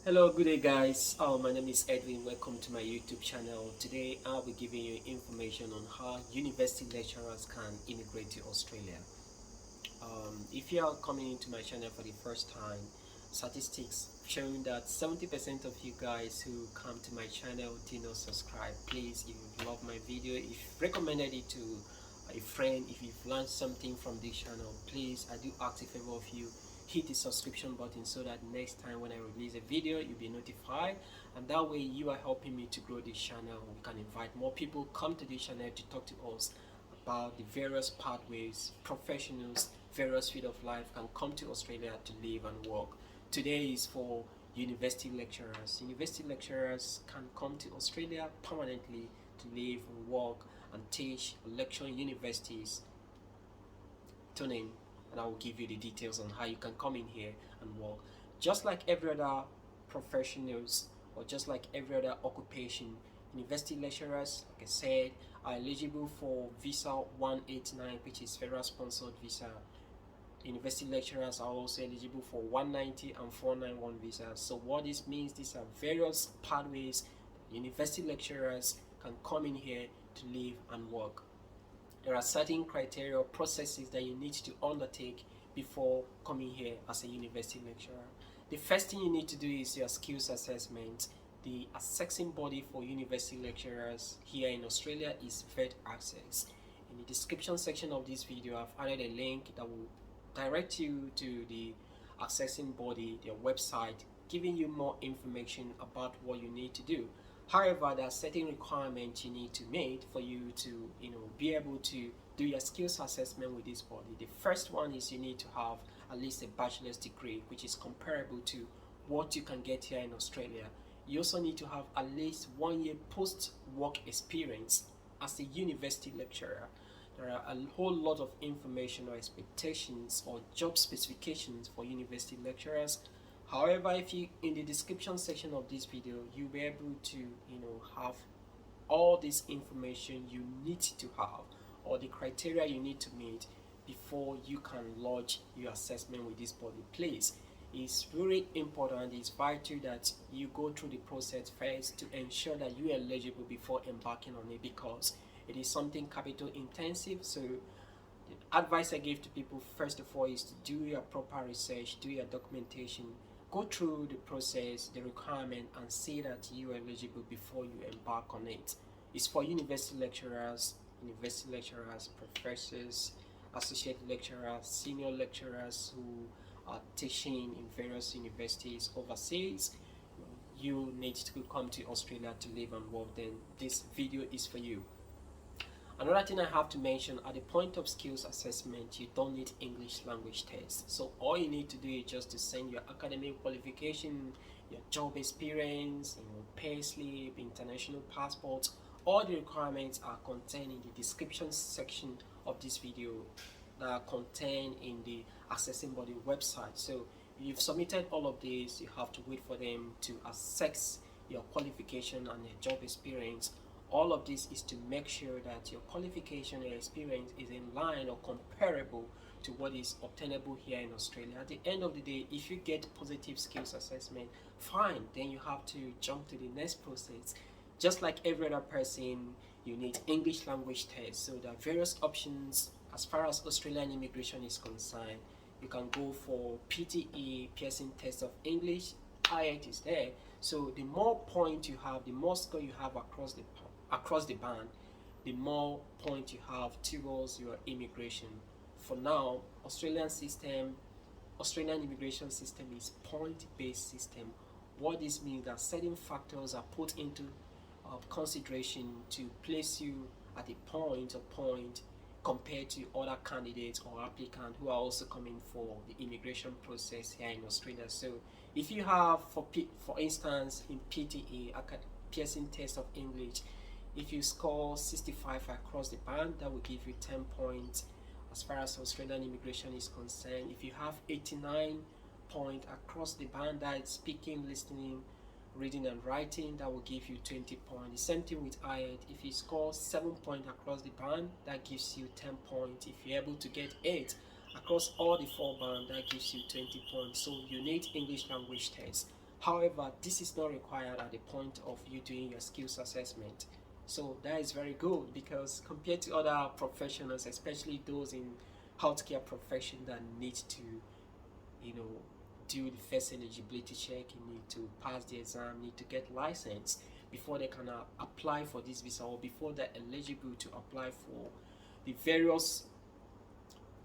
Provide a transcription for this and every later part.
Hello, good day guys. My name is Edwin. Welcome to my YouTube channel. Today I'll be giving you information on how university lecturers can immigrate to Australia. If you are coming into my channel for the first time, statistics showing that 70% of you guys who come to my channel do not subscribe. Please, if you love my video, if you've recommended it to a friend, if you've learned something from this channel, please, I do ask a favor of you, hit the subscription button so that next time when I release a video you'll be notified, and that way you are helping me to grow this channel. We can invite more people come to this channel to talk to us about the various pathways professionals, various field of life can come to Australia to live and work. Today is for university lecturers. University lecturers can come to Australia permanently to live and work and teach, lecture in universities. Tune in and I will give you the details on how you can come in here and work. Just like every other professionals or just like every other occupation, university lecturers, like I said, are eligible for visa 189, which is federal sponsored visa. University lecturers are also eligible for 190 and 491 visas. So what this means, these are various pathways university lecturers can come in here to live and work. There are certain criteria or processes that you need to undertake before coming here as a university lecturer. The first thing you need to do is your skills assessment. The assessing body for university lecturers here in Australia is VET Access. In the description section of this video, I've added a link that will direct you to the assessing body, their website, giving you more information about what you need to do. However, there are certain requirements you need to meet for you to, be able to do your skills assessment with this body. The first one is you need to have at least a bachelor's degree, which is comparable to what you can get here in Australia. You also need to have at least 1 year post-work experience as a university lecturer. There are a whole lot of information or expectations or job specifications for university lecturers. However, if you in the description section of this video, you'll be able to have all this information you need to have or the criteria you need to meet before you can lodge your assessment with this body. Please, it's really important, it's vital that you go through the process first to ensure that you are eligible before embarking on it, because it is something capital intensive. So the advice I give to people first of all is to do your proper research, do your documentation, go through the process, the requirement, and see that you are eligible before you embark on it. It's for university lecturers, professors, associate lecturers, senior lecturers who are teaching in various universities overseas. You need to come to Australia to live and work, then this video is for you. Another thing I have to mention, at the point of skills assessment, you don't need English language test. So all you need to do is just to send your academic qualification, your job experience, pay slip, international passports. All the requirements are contained in the description section of this video that are contained in the assessing body website. So you've submitted all of these, you have to wait for them to assess your qualification and your job experience. All of this is to make sure that your qualification and experience is in line or comparable to what is obtainable here in Australia. At the end of the day, if you get positive skills assessment, fine, then you have to jump to the next process. Just like every other person, you need English language test. So there are various options as far as Australian immigration is concerned. You can go for PTE, Pearson Test of English, IELTS is there. So the more point you have, the more score you have across the band, the more point you have towards your immigration. For now, Australian immigration system is point-based system. What this means that certain factors are put into consideration to place you at a point compared to other candidates or applicants who are also coming for the immigration process here in Australia. So if you have, for instance, in PTE, Pearson Test of English, if you score 65 across the band, that will give you 10 points as far as Australian immigration is concerned. If you have 89 points across the band, that is speaking, listening, reading and writing, that will give you 20 points. The same thing with IELTS. If you score 7 points across the band, that gives you 10 points. If you're able to get 8 across all the 4 bands, that gives you 20 points. So you need English language test. However, this is not required at the point of you doing your skills assessment. So that is very good, because compared to other professionals, especially those in healthcare profession that need to, you know, do the first eligibility check, you need to pass the exam, need to get licensed before they can apply for this visa, or before they're eligible to apply for the various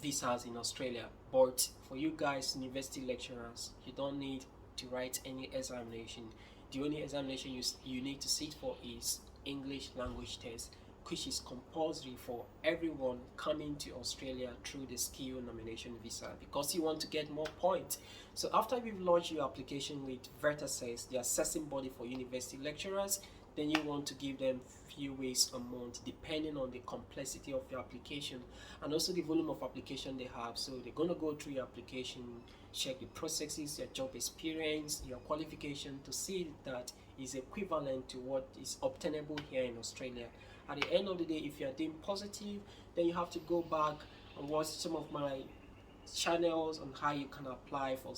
visas in Australia. But for you guys, university lecturers, you don't need to write any examination. The only examination you need to sit for is English language test, which is compulsory for everyone coming to Australia through the skill nomination visa, because you want to get more points. So after you've lodged your application with VETASES, the assessing body for university lecturers, then you want to give them few weeks a month depending on the complexity of your application and also the volume of application they have. So they're going to go through your application, check the processes, your job experience, your qualification, to see that is equivalent to what is obtainable here in Australia. At the end of the day, if you are deemed positive, then you have to go back and watch some of my channels on how you can apply for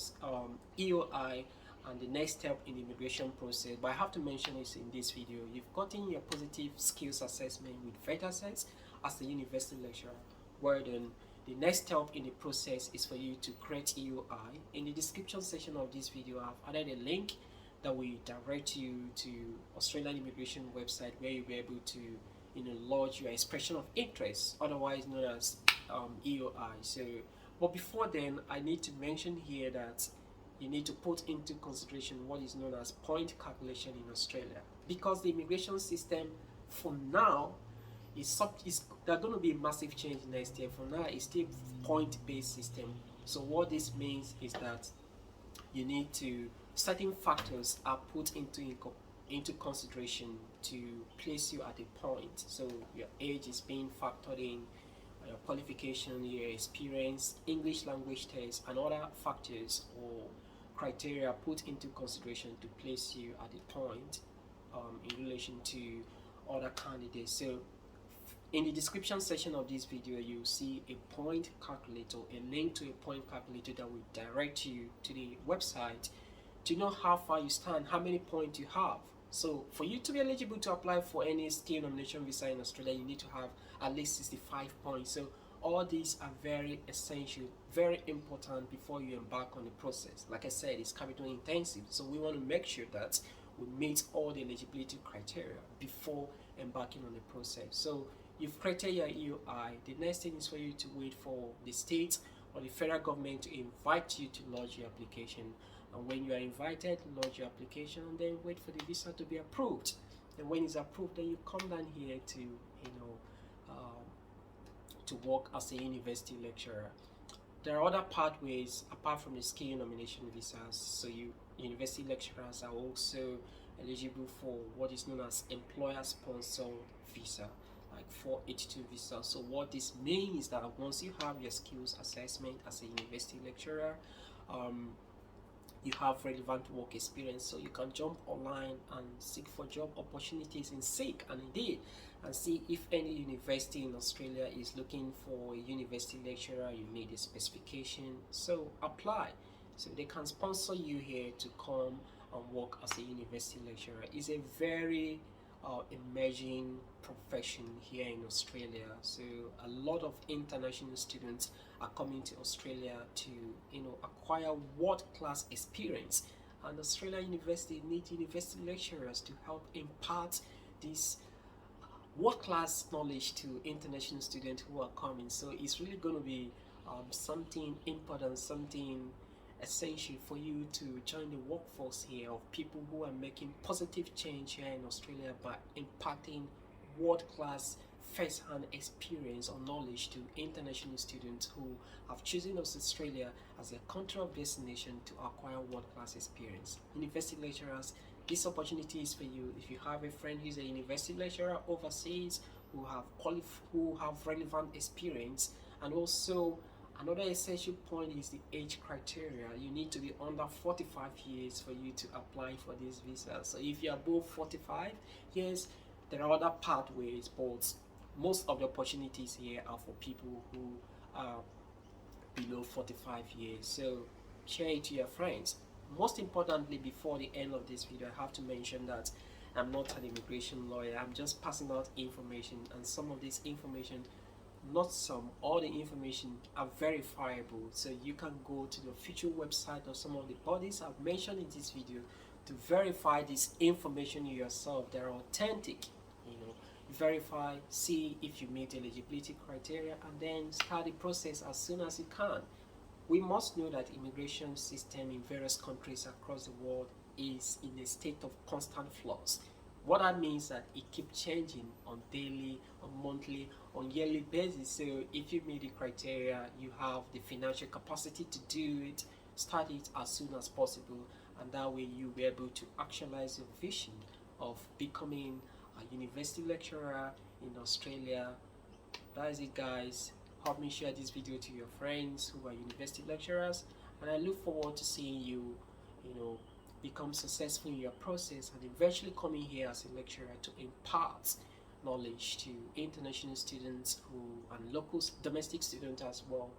EOI and the next step in the immigration process. But I have to mention this in this video. You've gotten your positive skills assessment with VETASES as a university lecturer, where then the next step in the process is for you to create EOI. In the description section of this video, I've added a link that will direct you to Australian immigration website, where you'll be able to, you know, lodge your expression of interest, otherwise known as EOI. So, but before then, I need to mention here that you need to put into consideration what is known as point calculation in Australia, because the immigration system for now is there's going to be a massive change next year. For now, it's still point-based system. So what this means is that you need to, certain factors are put into consideration to place you at a point. So your age is being factored in, your qualification, your experience, English language test, and other factors or criteria put into consideration to place you at a point in relation to other candidates. So in the description section of this video, you'll see a point calculator, a link to a point calculator that will direct you to the website to know how far you stand, how many points you have. So for you to be eligible to apply for any skill nomination visa in Australia, you need to have at least 65 points. So all these are very essential, very important before you embark on the process. Like I said, it's capital intensive, so we want to make sure that we meet all the eligibility criteria before embarking on the process. So you've created your EOI. The next thing is for you to wait for the state or the federal government to invite you to lodge your application. And when you are invited, lodge your application and then wait for the visa to be approved. And when it's approved, then you come down here to, to work as a university lecturer. There are other pathways apart from the skill nomination visas. So university lecturers are also eligible for what is known as employer-sponsored visa, like 482 visa. So what this means is that once you have your skills assessment as a university lecturer, you have relevant work experience, so you can jump online and seek for job opportunities in Seek and Indeed, and see if any university in Australia is looking for a university lecturer. You need a specification, so apply. So they can sponsor you here to come and work as a university lecturer. It's a very emerging profession here in Australia. So a lot of international students are coming to Australia to, acquire world-class experience, and Australia University needs university lecturers to help impart this world-class knowledge to international students who are coming. So it's really going to be something important, something essential for you to join the workforce here of people who are making positive change here in Australia by imparting world-class first-hand experience or knowledge to international students who have chosen Australia as their country of destination to acquire world-class experience. University lecturers, this opportunity is for you. If you have a friend who's a university lecturer overseas who have relevant experience, and also another essential point is the age criteria. You need to be under 45 years for you to apply for this visa. So if you're above 45 years, there are other pathways, but most of the opportunities here are for people who are below 45 years. So share it to your friends. Most importantly, before the end of this video, I have to mention that I'm not an immigration lawyer. I'm just passing out information, and some of this information, not some, all the information are verifiable. So you can go to the official website of some of the bodies I've mentioned in this video to verify this information yourself. They're authentic, you know. Verify, see if you meet eligibility criteria, and then start the process as soon as you can. We must know that immigration system in various countries across the world is in a state of constant flux. What that means that it keeps changing on daily, on monthly, on yearly basis. So if you meet the criteria, you have the financial capacity to do it, start it as soon as possible, and that way you'll be able to actualize your vision of becoming a university lecturer in Australia. That is it, guys. Help me share this video to your friends who are university lecturers, and I look forward to seeing you, become successful in your process and eventually coming here as a lecturer to impart knowledge to international students and local domestic students as well,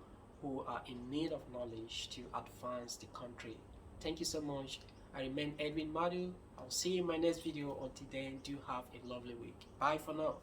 who are in need of knowledge to advance the country. Thank you so much. I remain Edwin Madu. I'll see you in my next video. Until then, do have a lovely week. Bye for now.